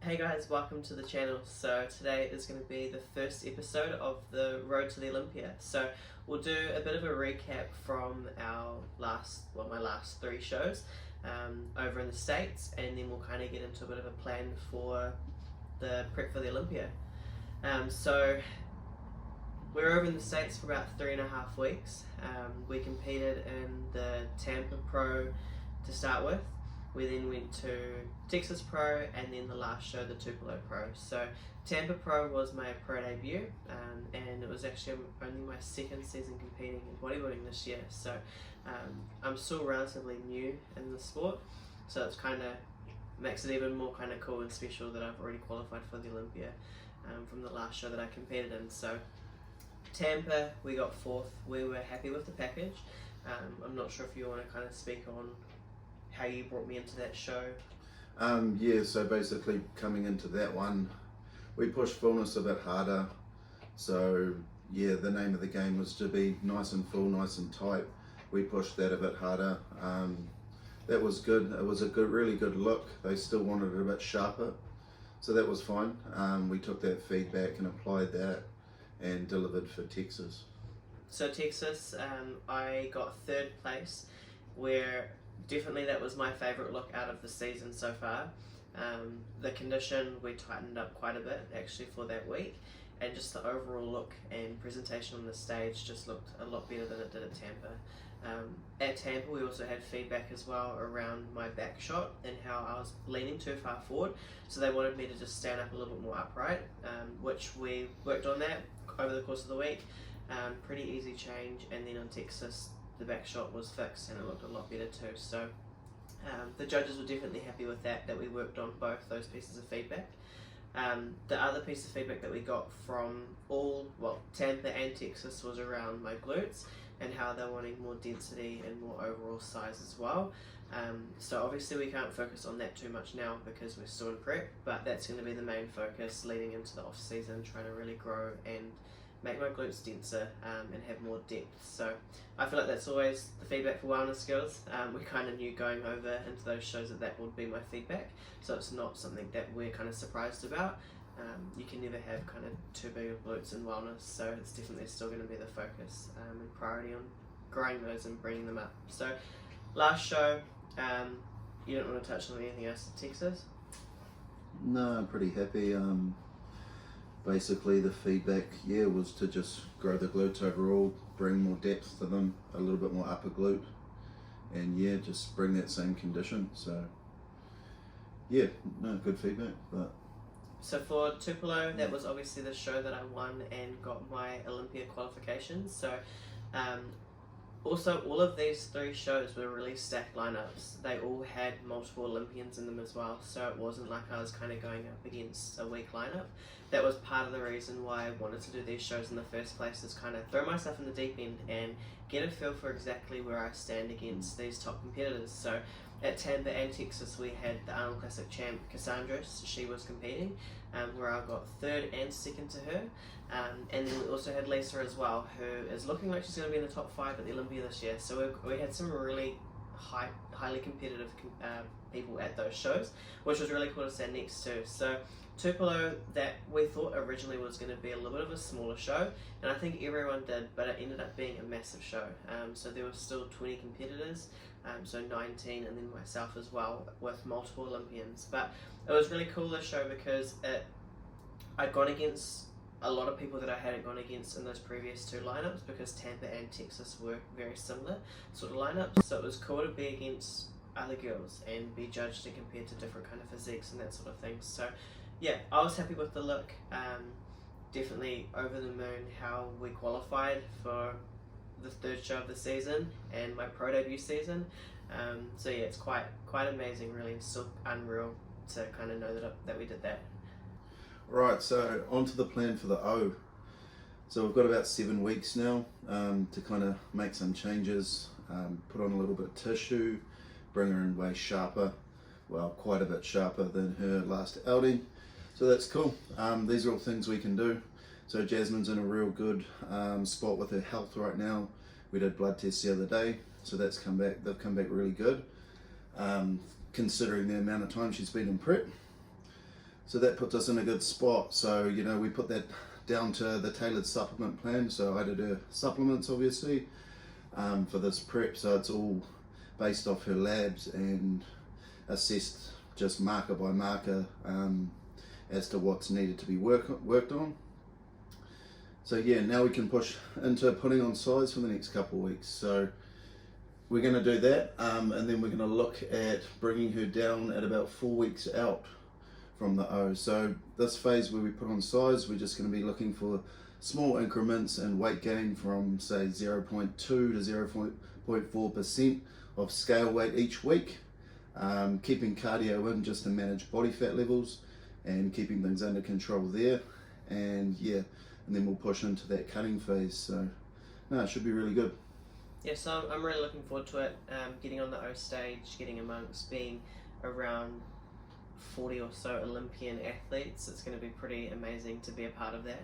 Hey guys, welcome to the channel. So today is going to be the first episode of the Road to the Olympia. So we'll do a bit of a recap from my last three shows over in the States, and then we'll kind of get into a bit of a plan for the prep for the Olympia. So we're over in the States for about 3.5 weeks. We competed in the Tampa Pro to start with. We then went to Texas Pro, and then the last show, the Tupelo Pro. So Tampa Pro was my pro debut, and it was actually only my second season competing in bodybuilding this year. So I'm still relatively new in the sport, so it's kind of makes it even more kind of cool and special that I've already qualified for the Olympia from the last show that I competed in. So Tampa, we got 4th. We were happy with the package. I'm not sure if you want to kind of speak on how you brought me into that show. Yeah, so basically coming into that one, we pushed fullness a bit harder. So yeah, the name of the game was to be nice and full, nice and tight. We pushed that a bit harder. That was good. It was a really good look. They still wanted it a bit sharper, so that was fine. We took that feedback and applied that and delivered for Texas. So Texas, I got 3rd place, where definitely that was my favourite look out of the season so far. The condition, we tightened up quite a bit actually for that week, and just the overall look and presentation on the stage just looked a lot better than it did at Tampa. At Tampa we also had feedback as well around my back shot and how I was leaning too far forward, so they wanted me to just stand up a little bit more upright, which we worked on that over the course of the week. Pretty easy change, and then on Texas the back shot was fixed and it looked a lot better too. So the judges were definitely happy with that we worked on both those pieces of feedback. The other piece of feedback that we got from Tampa and Texas was around my glutes and how they're wanting more density and more overall size as well. So obviously we can't focus on that too much now because we're still in prep, but that's going to be the main focus leading into the off season, trying to really grow and make my glutes denser and have more depth. So I feel like that's always the feedback for wellness skills. We kind of knew going over into those shows that would be my feedback, so it's not something that we're kind of surprised about. You can never have kind of too big of glutes in wellness, so it's definitely still going to be the focus and priority on growing those and bringing them up. So last show, you don't want to touch on anything else at Texas? No, I'm pretty happy. Basically the feedback, was to just grow the glutes overall, bring more depth to them, a little bit more upper glute, and just bring that same condition. So good feedback. But so for Tupelo, that was obviously the show that I won and got my Olympia qualifications. So also all of these 3 shows were really stacked lineups. They all had multiple Olympians in them as well, so it wasn't like I was kind of going up against a weak lineup. That was part of the reason why I wanted to do these shows in the first place, is kind of throw myself in the deep end and get a feel for exactly where I stand against these top competitors. So at Tampa and Texas we had the Arnold Classic champ Cassandra. She was competing, where I got 3rd and 2nd to her. And then we also had Lisa as well, who is looking like she's going to be in the top 5 at the Olympia this year. So we had some really highly competitive people at those shows, which was really cool to stand next to. So Tupelo, that we thought originally was going to be a little bit of a smaller show, and I think everyone did, but it ended up being a massive show. So there were still 20 competitors, so 19, and then myself as well, with multiple Olympians. But it was really cool, this show, because I'd gone against a lot of people that I hadn't gone against in those previous 2 lineups, because Tampa and Texas were very similar sort of lineups. So it was cool to be against other girls and be judged and compared to different kind of physiques and that sort of thing. So yeah, I was happy with the look. Definitely over the moon how we qualified for the 3rd show of the season and my pro debut season. So yeah, it's quite amazing really, and still unreal to kind of know that we did that. right, so on to the plan for the O. So we've got about 7 weeks now to kind of make some changes, put on a little bit of tissue, bring her in way sharper, well, quite a bit sharper than her last outing. So that's cool. These are all things we can do. So Jasmine's in a real good spot with her health right now. We did blood tests the other day, so that's come back. They've come back really good, considering the amount of time she's been in prep. So that puts us in a good spot. So, you know, we put that down to the tailored supplement plan. So I did her supplements, obviously, for this prep. So it's all based off her labs and assessed just marker by marker as to what's needed to be worked on. So yeah, now we can push into putting on size for the next couple of weeks. So we're going to do that, and then we're going to look at bringing her down at about 4 weeks out from the O. So this phase where we put on size, we're just going to be looking for small increments in weight gain from say 0.2 to 0.4% of scale weight each week, keeping cardio in just to manage body fat levels and keeping things under control there. And yeah, and then we'll push into that cutting phase. So no, it should be really good. Yeah, so I'm really looking forward to it, getting on the O stage, getting amongst being around 40 or so Olympian athletes. It's going to be pretty amazing to be a part of that.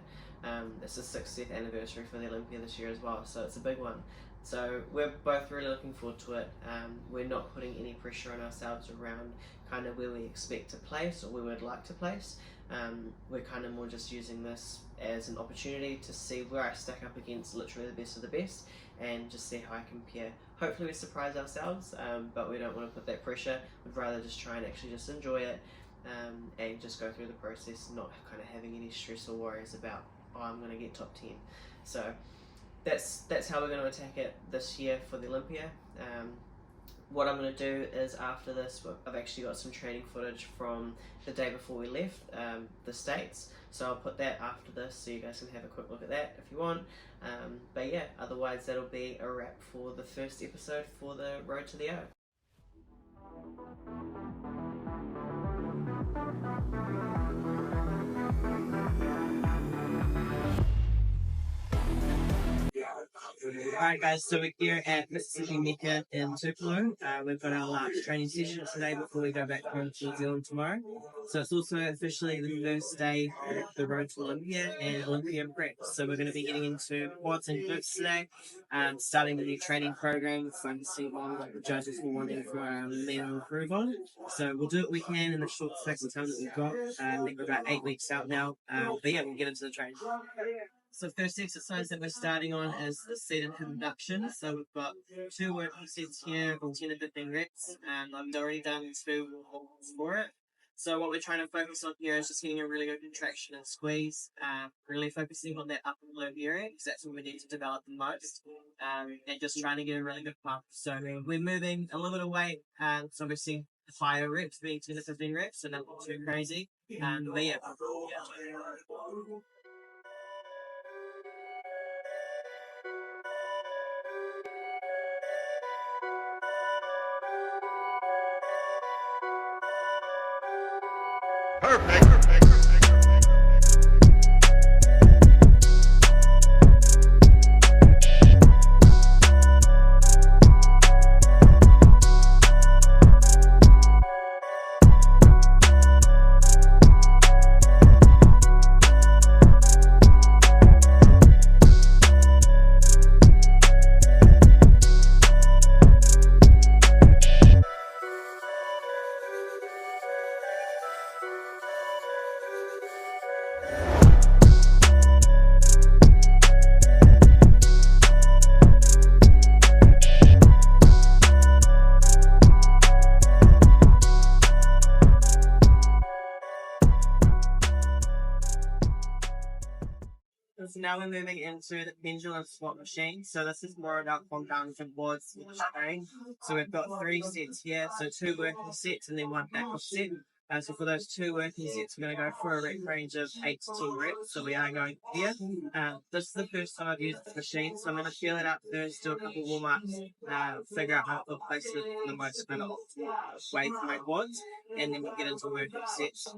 It's the 60th anniversary for the Olympia this year as well, so it's a big one. So we're both really looking forward to it. We're not putting any pressure on ourselves around kind of where we expect to place or where we'd like to place. We're kind of more just using this as an opportunity to see where I stack up against literally the best of the best and just see how I compare. Hopefully we surprise ourselves, but we don't want to put that pressure. We'd rather just try and actually just enjoy it and just go through the process, not kind of having any stress or worries about, oh, I'm going to get top 10. So that's how we're going to attack it this year for the Olympia. What I'm going to do is after this, I've actually got some training footage from the day before we left the States, so I'll put that after this so you guys can have a quick look at that if you want. But yeah, otherwise that'll be a wrap for the first episode for the Road to the O. Alright guys, so we're here at Mississippi Mecca in Tupelo. We've got our last training session today before we go back home to New Zealand tomorrow. So it's also officially the first day of the Road to Olympia and Olympia Prep. So we're going to be getting into quads and glutes today, starting the new training program, focusing on what the judges will want for our men to improve on. So we'll do what we can in the short space of time that we've got. I think we're about 8 weeks out now. But yeah, we'll get into the training. So first exercise that we're starting on is the set and induction. So we've got 2 working sets here of 10 to 15 reps, and I've already done 2 for it. So what we're trying to focus on here is just getting a really good contraction and squeeze, really focusing on that upper lobe area because that's what we need to develop the most, and just trying to get a really good pump. So we're moving a little bit of weight, so obviously higher reps, being 10 to 15 reps, so not too crazy. But yeah. Perfect. So now we're moving into the pendulum squat machine. So this is more about compound towards strain. So we've got 3 sets here. So 2 working sets and then 1 backup set. So for those 2 working sets, we're going to go for a rep range of 8 to 10 reps. So we are going here. This is the first time I've used this machine. So I'm going to feel it up first, do a couple warm-ups, figure out how to place it in the most kind of way for my quads, and then we'll get into working sets.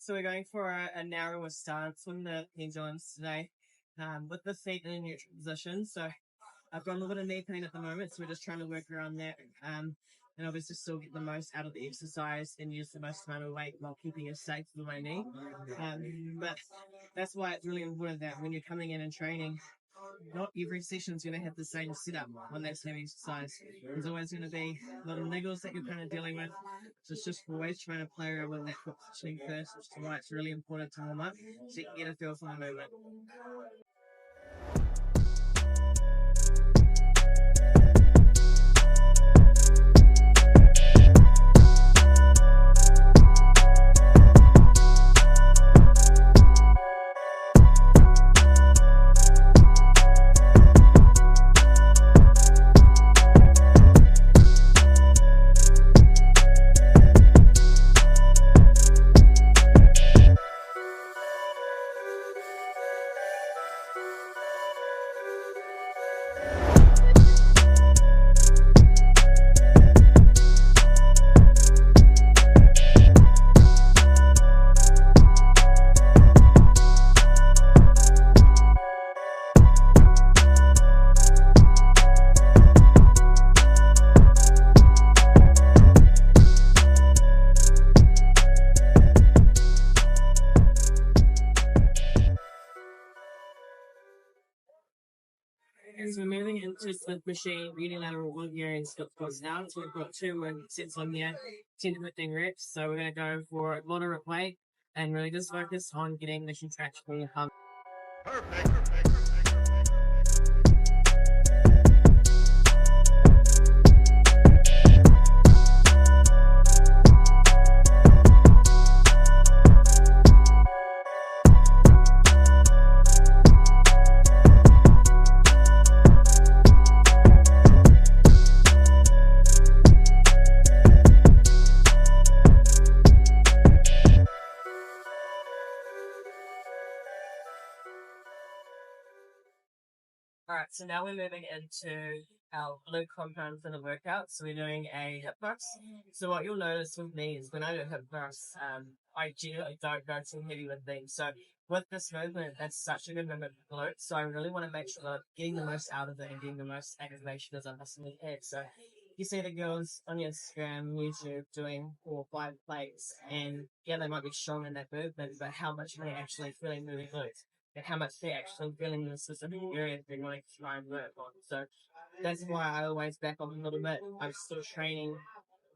So we're going for a narrower stance on the pendulums today, with the feet in a neutral position. So I've got a little bit of knee pain at the moment, so we're just trying to work around that, and obviously still get the most out of the exercise and use the most amount of weight while keeping it safe for my knee. But that's why it's really important that when you're coming in and training, not every session is going to have the same setup on that same exercise. There's always going to be little niggles that you're kind of dealing with. So it's just always trying to play around with that foot positioning first, which is why it's really important to warm up so you can get a feel for the movement. As we're moving into the machine, unilateral Olympia and split squats now. So we've got 2 sets on there, 10 to 15 reps. So we're going to go for a moderate weight and really just focus on getting the contraction from the pump. Perfect. Alright, so now we're moving into our glute compound for the workout. So we're doing a hip thrust. So what you'll notice with me is when I do hip thrusts, I generally don't go too heavy with them. So with this movement, that's such a good movement for glutes. So I really want to make sure that I'm getting the most out of it and getting the most activation as I possibly can. So you see the girls on Instagram, YouTube doing 4 or 5 plates, and yeah, they might be strong in that movement, but how much are they actually feeling moving glutes? And how much they're actually feeling in the specific area they're going to try and work on. So that's why I always back off a little bit. I'm still training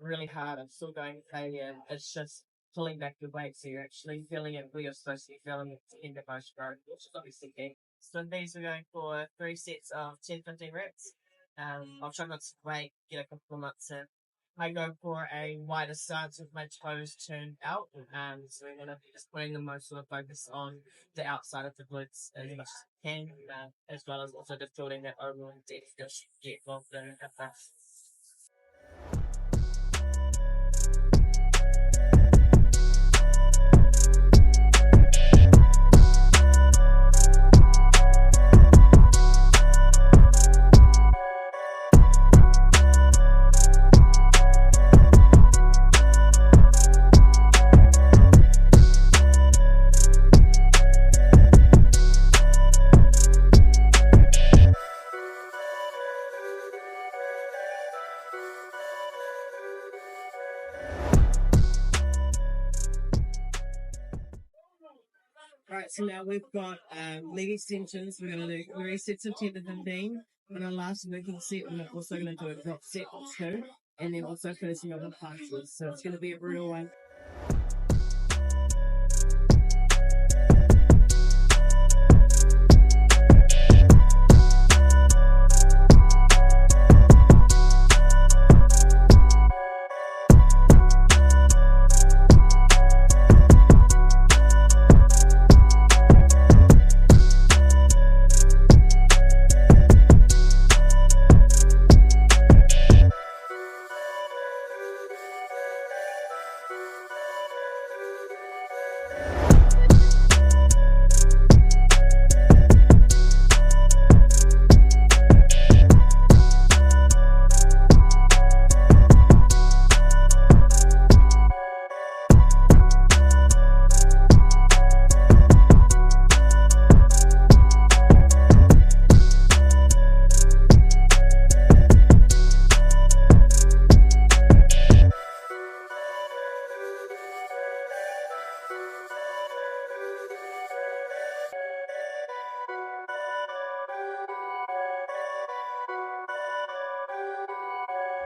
really hard. I'm still going to failure. It's just pulling back the weight so you're actually feeling it where you're supposed to be feeling it to end the most growth, which is obviously key. So these we're going for 3 sets of 10-15 reps. I'll try not to wait, get a couple of months in. I go for a wider stance with my toes turned out. So we're going to be just putting the most sort of focus on the outside of the glutes as much as we can, as well as also just building that overall depth just get involved in it fast. Alright, so now we've got leg extensions. We're going to do 3 sets of 10 to 15. On our last working set, we're also going to do a drop set or 2, and then also finishing up with punches. So it's going to be a real one.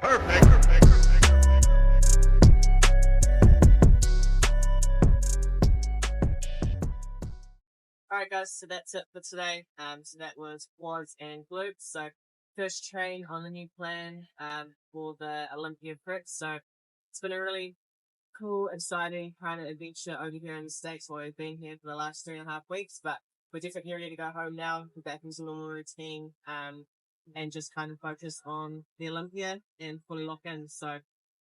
Alright guys, so that's it for today. So that was quads and glutes. So first train on the new plan for the Olympia Prep. So it's been a really cool, exciting kind of adventure over here in the States where we've been here for the last 3.5 weeks, but we're definitely ready to go home now, we're back into normal routine, and just kind of focus on the Olympia and fully lock in. So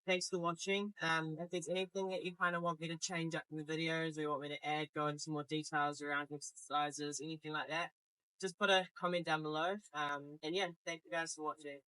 thanks for watching. If there's anything that you kind of want me to change up in the videos or you want me to add, go into more details around exercises, anything like that, just put a comment down below. And yeah, thank you guys for watching.